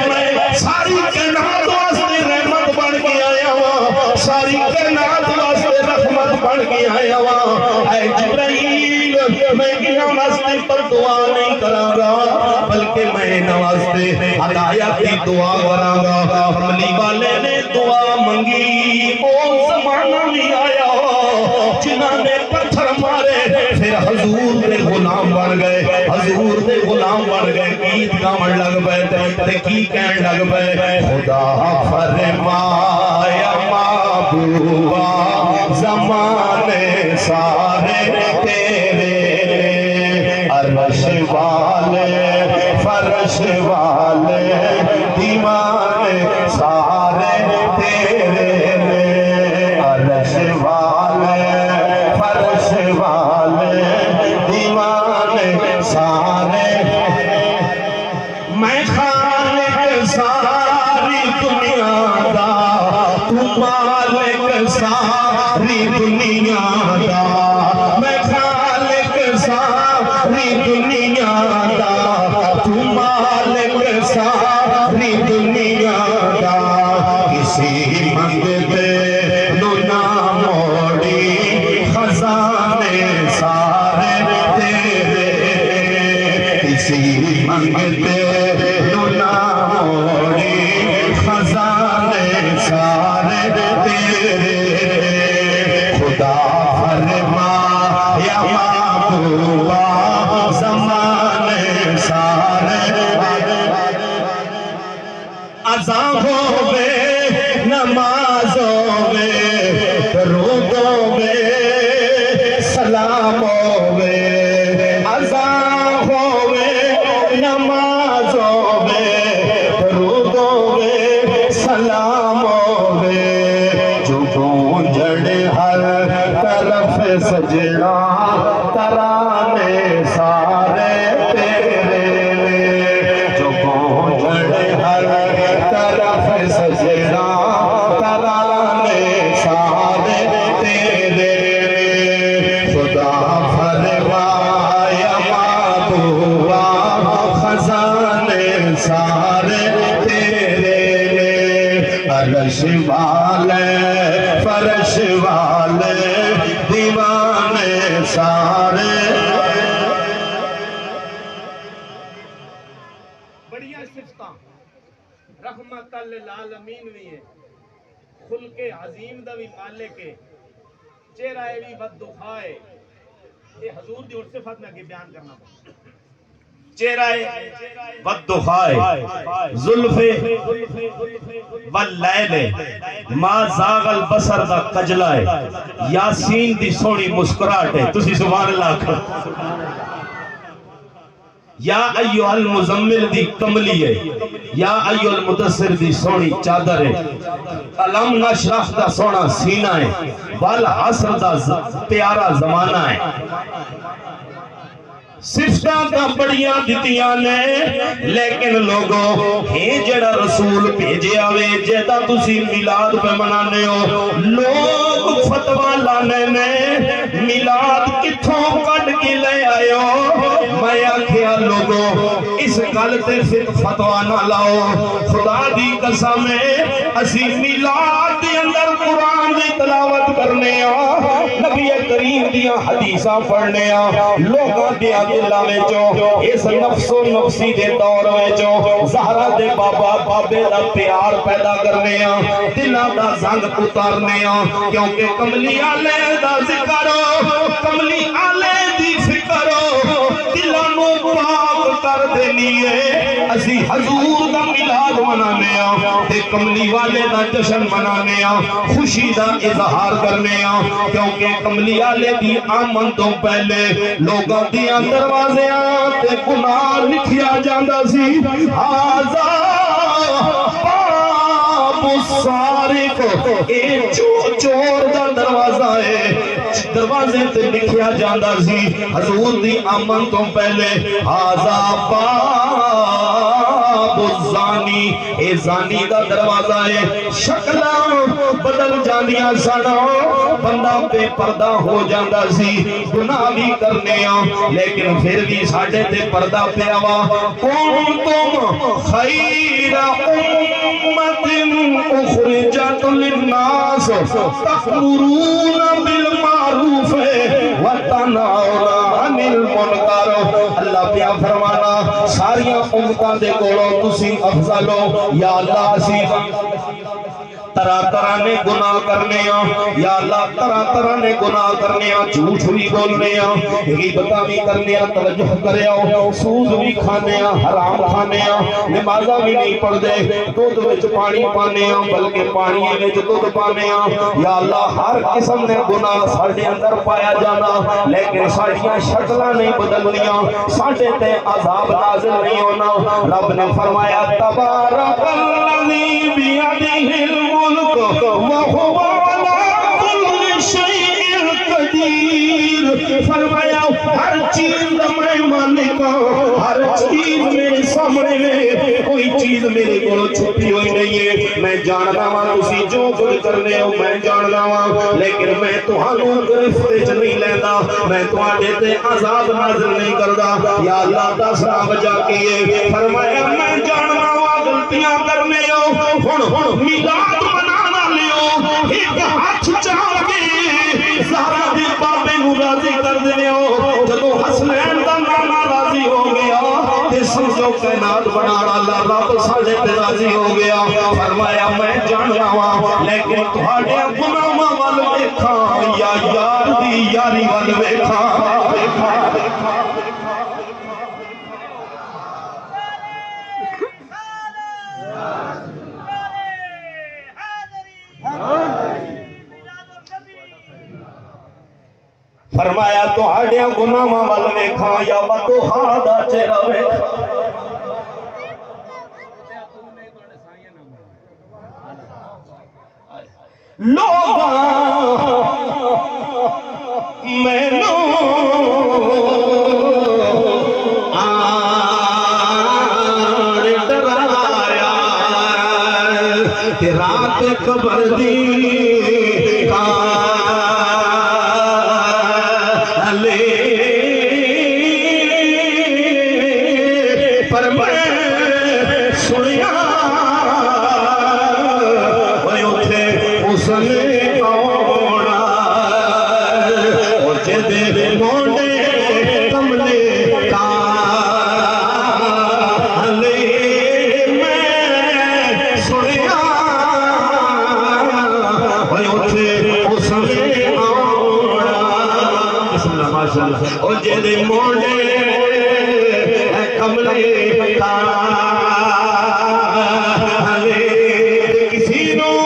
میں ساری کائنات واسطے رحمت بن کے آیا ہاں, ساری کائنات واسطے رحمت بن کے آیا ہاں. اے جبرائیل دعا نہیں کراں گا بلکہ میں نواستے ہدایت کی دعا کراں گا کملی والے نے دعا منگی او زمانہ نہیں آیا جنہاں نے پتھر مارے پھر حضور دے غلام بن گئے حضور دے غلام بن گئے گیت گاون لگ پئے تے کی کہن لگ پئے خدا فرمایا محبوبا زمانے سارے تیرے عرش والے فرش والے دیوانے سارے تیرے عرش والے فرش والے دیوانے سارے میں خالق ساری دنیا دا تو مالک ساری دنیا دا میں خالق ساری دنیا دا تو مالک ساری دنیا دا کسی منگتے نو نہ موڑی خزانے سارے تیرے کسی منگتے نو نہ موڑی خزانے سارے تیرے خدا فرمایا محبوبا زمانے سارے اذانوں میں نمازوں میں روزوں میں سلاموں میں اذانوں میں نمازوں میں روزوں میں سلاموں میں جو گونجڑ ہر طرف سجنا ترانے سارے تیرے جو گونجڑ ہر طرف سجنا ترانے سارے تیرے خدا فرمایا محبوبا خزانے سارے تیرے عرش والے فرش والے دیوانے سارے
بڑیاں صفتاں رحمت للعالمین بھی ہے خلق عظیم دا بھی مالک ہے چہرہ بھی بددخا ہے یہ حضور دی اور صفت میں آگے بیان کرنا پڑا
چہرہ بددخا زلف واللیل ما زاغ البصر دا کجلا ہے یاسین دی سونی مسکراہٹ ہے تسی سبحان اللہ کر یا ایوہ المزمل دی کملی ہے یا ایوہ المدثر دی سونی چادر ہے علم نشرح دا سونا سینہ ہے والعصر دا پیارا زمانہ ہے صفتاں دا بڑیاں دتیاں نے لیکن لوگوں ہی جڑا رسول بھیجے آوے جیتا تسی میلاد پہ منانے ہو لوگ فتوہ لانے نے میلاد کتھوں کٹ کے لے آئے ہو میں آکھیا لوگوں اس گل تے پھر فتوہ نہ لاؤ خدا دی قسم ہے اسی میلاد دے اندر قرآن دی تلاوت کرنے نبی کریم دیاں حدیثاں پڑھنے لوگاں دیاں دلہ وچوں اس نفس و نفسی دے دور وچوں زہرا دے بابا بابے دا پیار پیدا کرنے دلہ دا زنگ اتارنے کیونکہ کملی آلے دا ذکر کملی آلے دی فکر دلہ نو پاک کر دینی ہے اسی حضور دا میلاد منانے تے کملی والے دا جشن منانے خوشی دا اظہار کرنے کیونکہ کملی والے دی آمن تو پہلے لوگاں دیاں دروازیاں تے گناہ لکھیا جاندا سی ہاذا باب السارق اے چور دا دروازہ ہے دروازے تے لکھیا جاندا سی حضور دی آمن تو پہلے ہاذا باب الزانی اے زانی دا دروازہ ہے شکلاں بدل جاندیاں سنا بندہ بے پردہ ہو جاندا سی گناہ بھی کرنے لیکن پھر بھی ساڈے تے پردہ پیا وا کنتم خیر امت اخرجت للناس تأمرون بالمعروف وتنهون عن المنکر اللہ فرمانا ساریاں امتاں دے کولوں تسی افضل ہو یا اللہ اسی طرح طرح نے گناہ کرنے ہیں یا اللہ طرح طرح نے گناہ کرنے ہیں جھوٹ بھی بولنے ہیں غیبتاں بھی کرنے ہیں توجہ کرے ہو سود بھی کھانے ہیں حرام کھانے ہیں نمازاں بھی نہیں پڑھ دے دودھ وچ پانی پانے ہیں بلکہ پانی وچ دودھ پانے ہیں یا اللہ ہر قسم نے گناہ ساڈے اندر پایا جانا لیکن ساڈیاں شکلاں نہیں بدلنیاں ساڈے تے عذاب نازل نہیں ہونا رب نے فرمایا تبارک الذی بیدہ وَهُوَ عَلَىٰ كُلِّ شَيْءٍ قَدِيرٌ فرمایا ہر چیز میں مالک ہوں ہر چیز میرے سامنے کوئی چیز میرے کو چھپی ہوئی نہیں ہے میں جاننا ہوں تسی جو کچھ کرنے ہو میں جاننا ہوں لیکن میں تہانوں گرفت وچ نہیں لیندا میں تہاڈے تے عذاب نازل نہیں کردا یا اللہ دس وجہ کی ہے فرمایا میں جاننا ہوں غلطیاں کرنے ہو ہن میلاد منانا لیو ایک ہاتھ چاہ کے زہرا دے بابے نو راضی کر دینے ہو جدو حسنین دا نانا راضی ہو گیا تے سمجھو کائنات بنانا اللہ رب ساڈے تے راضی ہو گیا فرمایا میں جاننا وا لیکن تہاڈے گناہاں ول ویکھاں یا یار دی یاری ول ویکھاں فرمایا تہاڈیاں گناہاں ول ویکھاں یا وتوہا دا چہرہ ویکھاں لوگاں مینوں آن ڈرایا کہ رات قبر دی پر میں سنیا اٹھے اس نے آنا اور جدے موڑے کملے کا میں سنیا اٹھے اس نے آنا بسم اللہ ماشاءاللہ اور جدے موڑے کملے کسی نو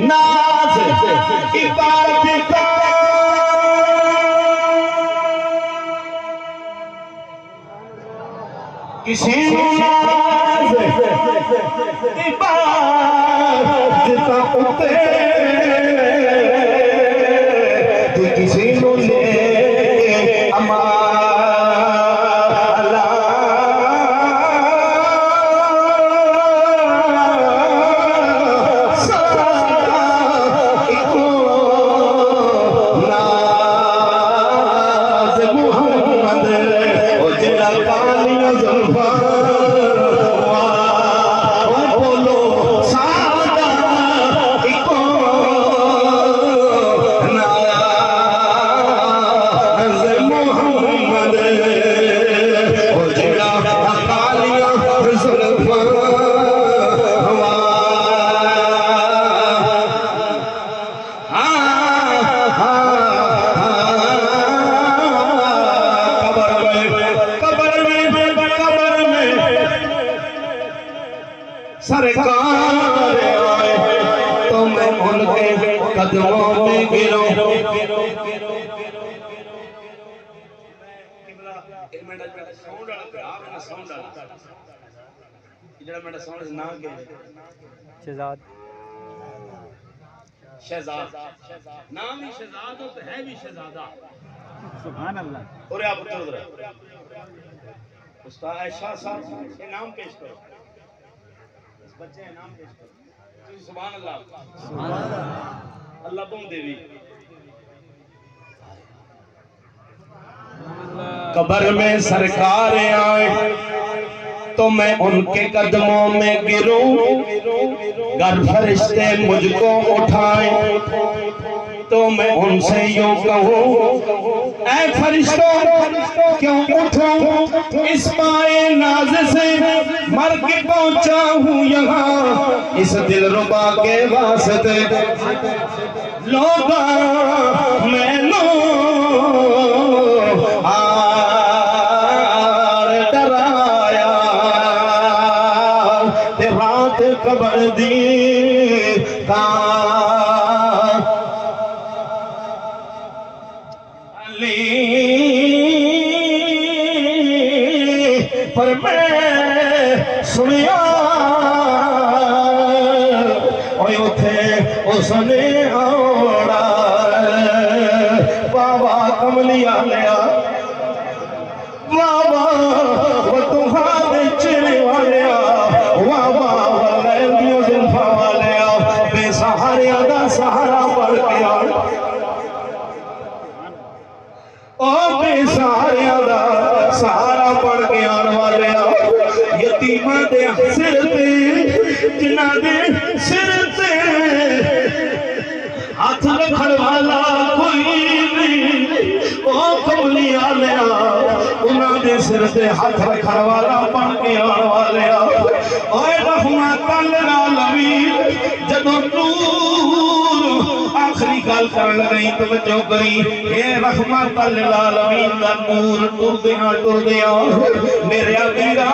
ناز عبادت کسی نو ناز عبادت اتے کسی نو لے امالا ناز محمد او جڑا کالیاں زلفاں بولو سادہ سرکار آئے تو میں ان کے قدموں میں گروں
شہزاد
شہزاد نام ہی شہزاد ہو تو ہے بھی شہزادہ
سبحان اللہ
اور آپ اتر استاد شاہ صاحب یہ نام پیش کرو اس بچے ہیں نام پیش کرو سبحان اللہ اللہ بم دیوی
قبر میں سرکار آئے تو میں ان کے قدموں میں گروں، گر فرشتے مجھ کو اٹھائیں تو میں ان سے یوں کہوں اے فرشتوں کیوں اٹھوں اس پائے ناز سے، مر کے پہنچا ہوں یہاں اس دل ربا کے واسطے، لوگا میں نو ڈرایا تے رات قبر دی پر میں سنیا اوے اتھے اس نے آڑا بابا کملیا لیا بابا وہ تمہاں بیچنے والیا بابا ولیندیوں زلفہ والیا بے سہاریا دا سہارا پڑھ کے آڑ او بے سہاریا دا سہارا پڑھ کے آن والے یتیمہ دے سر تے جنہ دے سر تے ہاتھ رکھڑ والا کوئی نہیں، او کملی آلیا انہاں دے سر تے ہاتھ رکھڑ والا پڑھ کے آن والے اوے رحمت للعالمین جدو نور آخری گال کرن لگئی توجہ کری اے رحمت للعالمین دا نور ٹر دیا میرے عقیدہ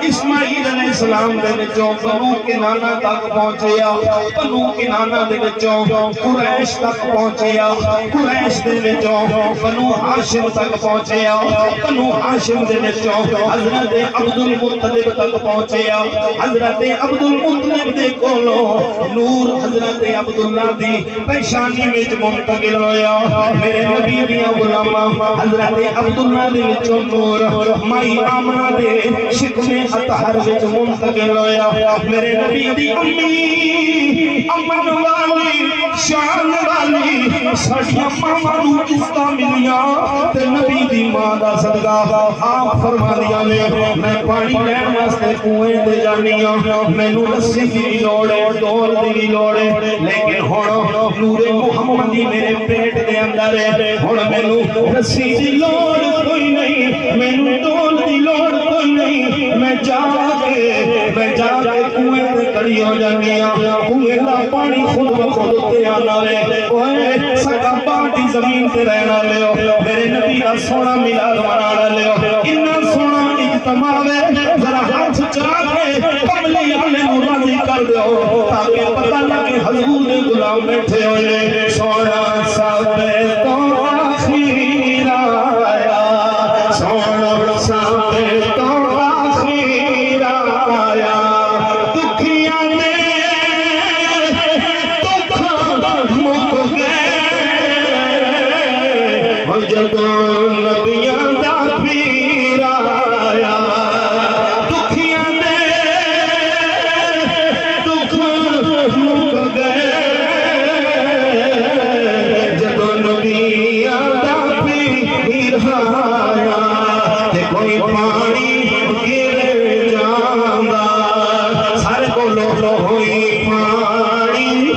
اسماعیل علیہ السلام دے وچوں بنو کنانہ تک پہنچیا، بنو کنانہ دے وچوں قریش تک پہنچیا، قریش دے وچوں بنو ہاشم تک پہنچیا، بنو ہاشم دے وچوں حضرت عبد المطلب تک پہنچیا، حضرت عبد المطلب دے کولوں نور حضرت عبداللہ دی پیشانی وچ منتقل ہویا، میرے نبی دیاں غلاماں حضرت عبداللہ دے وچوں نور مائی آمنہ دے شکم اطہر وچ منتقل ہویا، میرے نبی دی امی امن والی شان والی ساڈی ماما نوں عزت ملیاں تے نبی دی ماں دا صدقہ آپ فرماندیاں نے میں پانی لین واسطے کنویں تے جانی ہاں، مینوں رسی دی لوڑ ہے ڈول دی لوڑ ہے، لیکن ہن نور محمدی میرے پیٹ دے اندر ہے، ہن مینوں رسی دی لوڑ کوئی نہیں، مینوں ڈول دی لوڑ کوئی نہیں، میں جا کے کنویں تے کھڑی ہو جانی ہاں، کنویں دا پانی خود بخود تے آنا ہے، اوے سکا پاٹی زمین تے رہنا لے میرے نبی دا سونا میلاد منانا لے اتنا سونا اجتماع ہے، ذرا ہاتھ چلا کے کملی والے نوں راضی کر دیو تاکہ پتہ لگے حضور دے غلام بیٹھے ہوئے، سونا سابے تو آخیر آیا، سونا سابے تو آخیر آیا، دکھیاں نے دکھ مک گئے اور جدوں نبیاں دا پیر آیا، دکھیاں نے دکھ مک گئے جدوں نبیاں دا پیر آیا، تے کوئی پانی گر جاندا سارے بولو ہوئی پانی،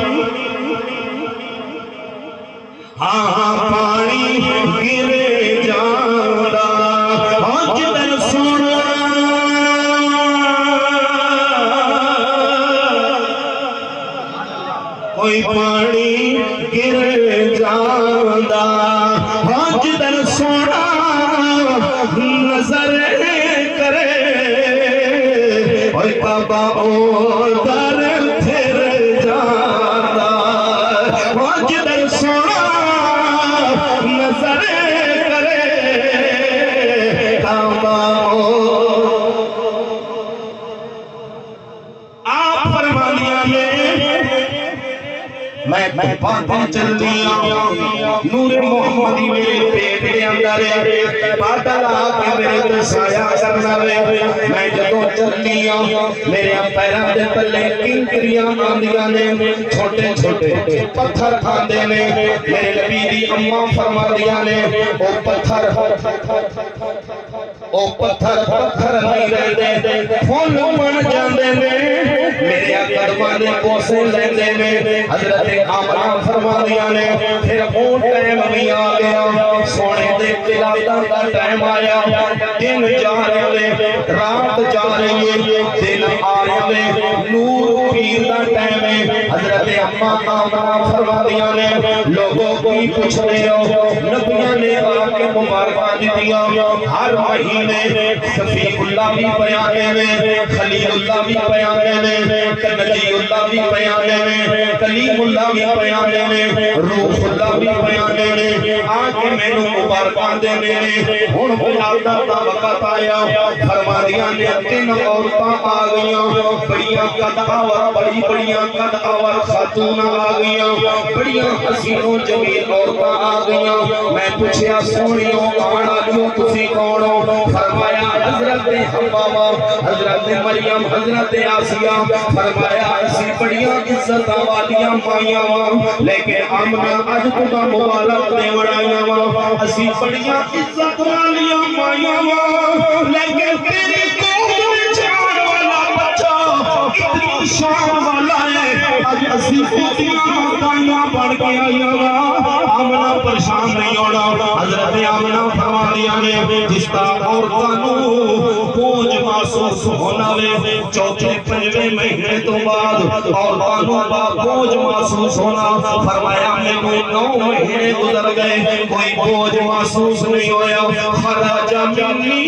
ہاں پانی گر جاندا جدن سونا کوئی پانی گر جاندا جدن سونا نظر کرے اوے بابا او در پھر جاندا جدن سونا نظر کرے بابا آپ فرمانیاں میں باتیں چل دیا نور محمدی میرے پیٹ دے اندر بادل آکے میرے تے سایہ کرنا وے، میں جدوں چل دیا میرے پیراں دے تلے کنکریاں آندیاں نے، چھوٹے چھوٹے پتھر آندے نے، میرے نبی دی اماں فرماندیاں نے او پتھر او پتھر پتھر نہیں رہندے پھول بن جاندے نے میرے قدماں دے بوسے لیندے نے حضرت آمنہ فرماندیاں نے پھر وہ ٹائم بھی آ گیا سونے دے تلاوتاں دا ٹائم آیا دن جا رہے رات جا رہی ہے دن آ رہے نور پیر دا ٹائم ہے حضرت اماں آمنہ فرماندیاں نے لوگوں کو پوچھ رہے ہو نبیوں نے آ کے مبارکاں دتیاں ہر مہینے صفی اللہ بھی بیانے میں خلیل اللہ بھی بیانے میں نبی اللہ بھی بیانے میں کلیم اللہ بھی بیانے میں روح اللہ بھی بیانے میں آج میں نے مبارکاں دینے میں ہن ولادت دا وقت آیا فرمانیاں نے تین عورتاں آ گئیاں بڑیاں قد آور بڑیاں قد آور خاتون آ گئیاں بڑیاں حسین و جمیل عورتاں آ گئیاں میں پوچھیا سونیوں آن والیوں تسی کون ہو فرمایا حضرت حوا حضرت مریم حضرت آسیہ فرمایا اسی بڑیاں عزت والیاں مائیاں وا لیکن آمنہ اج تہاڈا مبارک دے وڑائیاں وا اسی بڑیاں عزت والیاں مائیاں وا لیکن تیری قوم وچ آن والا بچہ اتنی شان والا ہے اج اسی پوتیاں مائیاں بن کے آئیاں وا آمنہ پریشان نہیں ہونا حضرت آمنہ فرماندیاں نے جس طرح عورتاں نوں بوجھ محسوس ہونا وے چوتھے پنجویں مہینے تو بعد عورتاں نوں بوجھ محسوس ہونا فرمایا مینوں 9 مہینے گزر گئے کوئی بوجھ محسوس نہیں ہویا خرج منی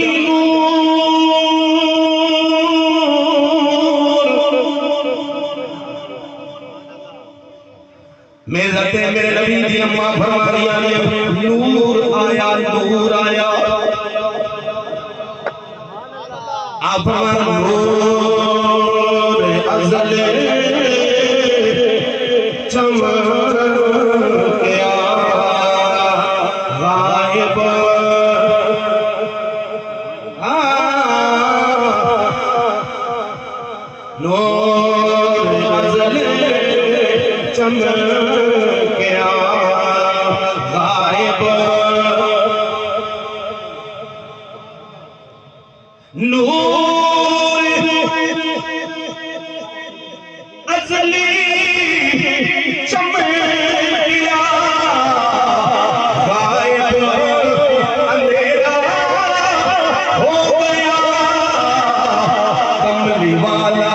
میرے نبی دی اماں فرمایا نور آیا نور آیا آپ نور ازل چمکیا غائب نور ازل چمکیا غائب نور ازلی چمکیا غائب اندھیرا ہو گیا کملی والا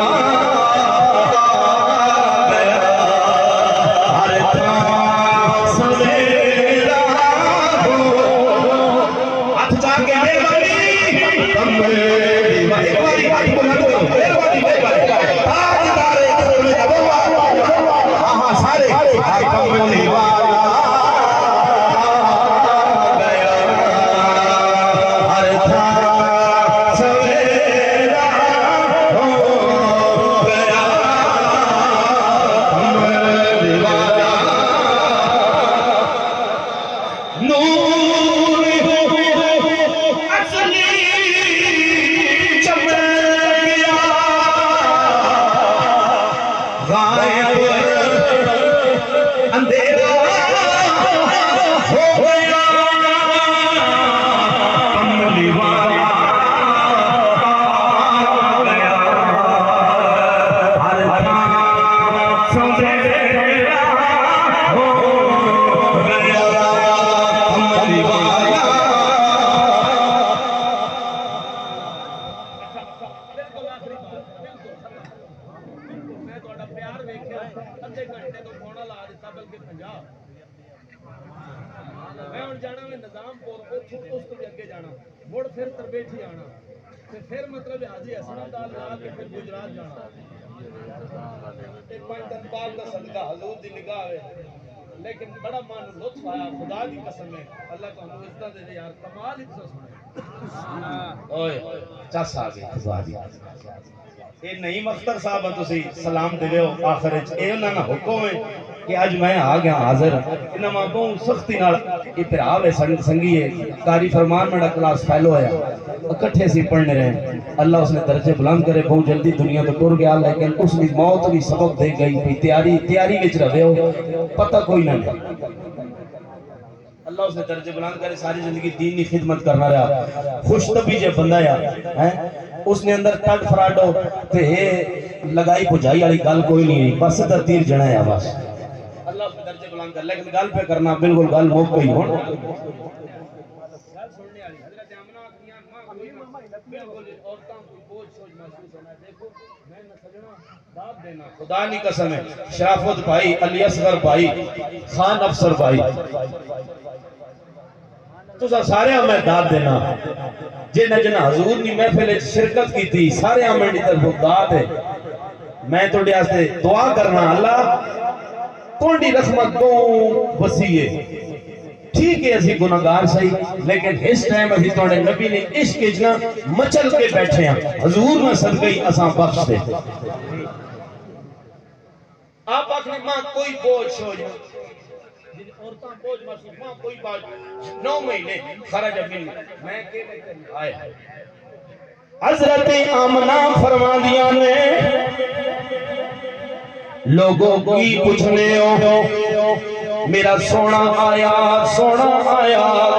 پھر مطلب حاجی حسن دال لا کے پھر گجرات جانا ایک پانچ دن پاک کا صدقہ حضور دی نگاہ ہے لیکن بڑا مان لطف آیا خدا دی قسم ہے اللہ کو ہم عزت دے یار کمال ہی تو سنے اوئے چس آ گئی خدا دی اے نہیں مختر صاحب تسی سلام دے ہو آخر وچ اے انہاں دا حکم ہے کہ اج میں آ گیا حاضر انہاں ماں کو سختی نال اے بھرا وے سنگی ہے قاری فرمان میرا کلاس فیلو ہے اکٹھے سی پڑھنے رہے اللہ اس نے درجے بلند کرے بہت جلدی دنیا تو ٹر گیا لیکن اس کی موت بھی سبق دے گئی تیاری وچ رہے ہو پتہ کوئی نہ اللہ اسے درجے بلند کرے، ساری زندگی دینی خدمت کرنا رہا، خوش طبیعے بندہ ہے، اس نے اندر ٹڈ فراڈو تے لگائی پجائی والی گل کوئی نہیں، بس ادھر تیر جنا ہے بس، اللہ اسے درجے بلند کرے، لیکن گل پہ کرنا بالکل گل موقع ہی ہون خدا نہیں قسم ہے، شرافت بھائی، علی اصغر بھائی، خان افسر بھائی، تو سارے ہمیں داد دینا، جنہ جنہ حضور نے محفل شرکت کی تھی، سارے ہمیں طرف داد ہے، میں تو ڈیاستے دعا کرنا اللہ تھوڑی رحمت تو وسیع ہے، ٹھیک ہے اسی گناہگار صحیح، لیکن اس ٹائم اسی توڑے نبی نے عشق اجنا مچل کے بیٹھے ہیں، حضور میں صدقی اساں بخش دے، آپ آخری ماں کوئی بوجھ ہو جائے، عورتاں بوجھ محسوس، ماں کوئی بات 9 مہینے خرج من میں کے لیتے آئے، حضرت آمنہ فرما دیا نے لوگوں کی پوچھنے ہو میرا سونا آیا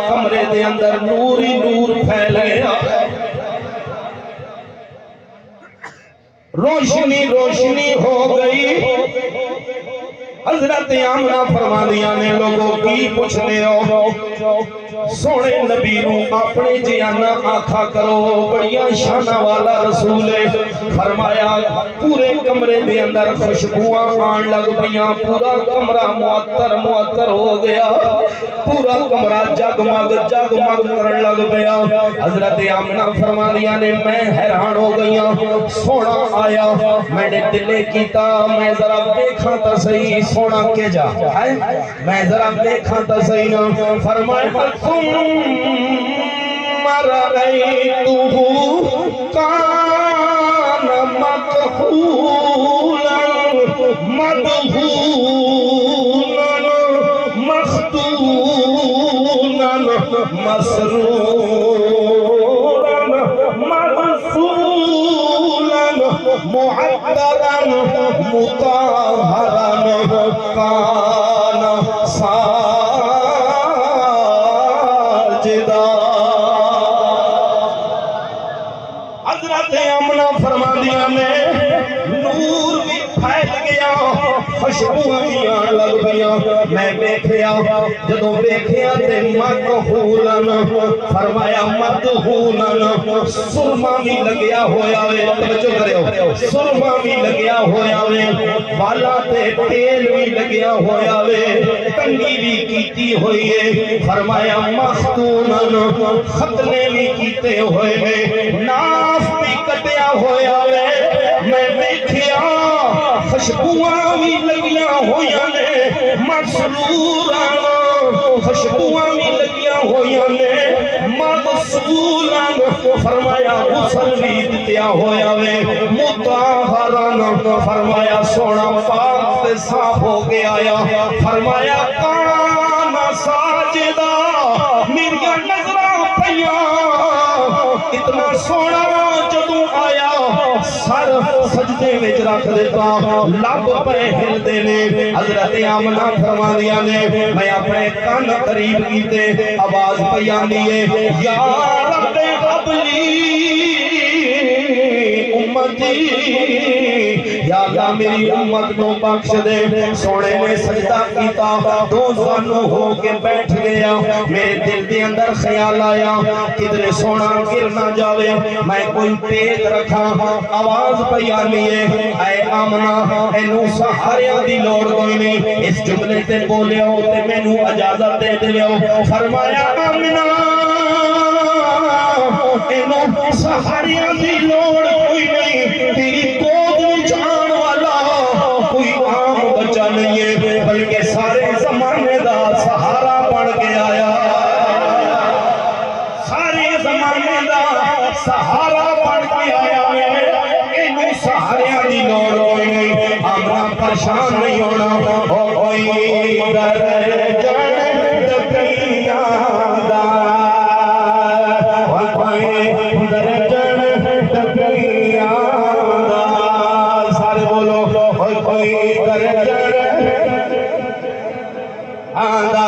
کمرے دے اندر نور ہی نور پھیل گیا، روشنی روشنی ہو گئی، حضرت آمنہ فرما دیا نے لوگوں کی پوچھنے ہو سونے نبی نو اپنے جیانا آکھا کرو، بڑیا شانہ والا رسول ہے، فرمایا پورے کمرے دے اندر خوشبوئیں آن لگ پیاں، پورا کمرہ معطر ہو گیا، پورا کمرہ جگمگ کرن لگ پیا، حضرت آمنہ فرما دیا نے میں حیران ہو گیا، سونا آیا میں نے دلے کیتا میں ذرا دیکھا تا صحیح سونا کے جا ہے، میں ذرا دیکھا تا صحیح نا، فرمایا رأيته كان مكحولا مدهونا مختونا مسرورا مغسولا معطرا مطهرا كان ساجدا، حضرت آمنہ فرما دیا نے نور بھی پھیل گیا، خوشبوئیں بھی آن لگ گیا، میں دیکھیا جدوں دیکھیا تے مدہولن فرمایا مدہولن سرما بھی لگیا ہویا وے، توجہ کریو سرما بھی لگیا ہویا وے، بالا تے تیل بھی لگیا ہویا وے، کنگھی بھی کیتی ہوئی ہے، فرمایا مختونن ختنے بھی کیتے ہوئے وے، ناف بھی کٹیا ہویا وے، میں دیکھیا خوشبوئیں بھی لگیاں ہویاں نے، مسروراں خوشبوئیں بھی لگیاں ہویاں نے، مغسولاں فرمایا غسل بھی دیا ہویا وے، مطہراں فرمایا سونا پاک تے صاف ہو گیا یا، فرمایا کان ساجدہ میری نظراں پیاں، اتنا سونا جدوں آیا سر سجدے وچ رکھ دیتا، لب پہ ہل دینے، حضرت آمنہ فرما دیا نے میں اپنے کان قریب کیتے آواز پیانی ہے یا رب قبلی امتی، یا اللہ میری امت کو بخش دے، سونے نے سجدہ کیتا، دو زانو ہو کے بیٹھ گیا، میرے دل دے اندر خیال آیا کدھر سونا گر نہ جاوے، میں کوئی تیز رکھا، آواز پیانی ہے اے آمنہ اینو سہاریاں دی لوڑ کوئی نہیں، اس جملے تے بولے ہو تے میں نو اجازت دے دے ہو، فرمایا آمنہ اینو سہاریاں دی لوڑ کوئی نہیں، تیری گود وچ آن والا کوئی عام بچہ نہیں ہے، بلکہ سارے زمانے دا سہارا بن کے آیا، سارے زمانے دا سہارا بن کے آیا ہے، اینو سہاریاں دی لوڑ کوئی نہیں، آمنہ پریشان نہیں ہونا، کوئی در جنت دنیا دا، کوئی در جنت دنیا دا، سارے بولو کوئی در جنت دا،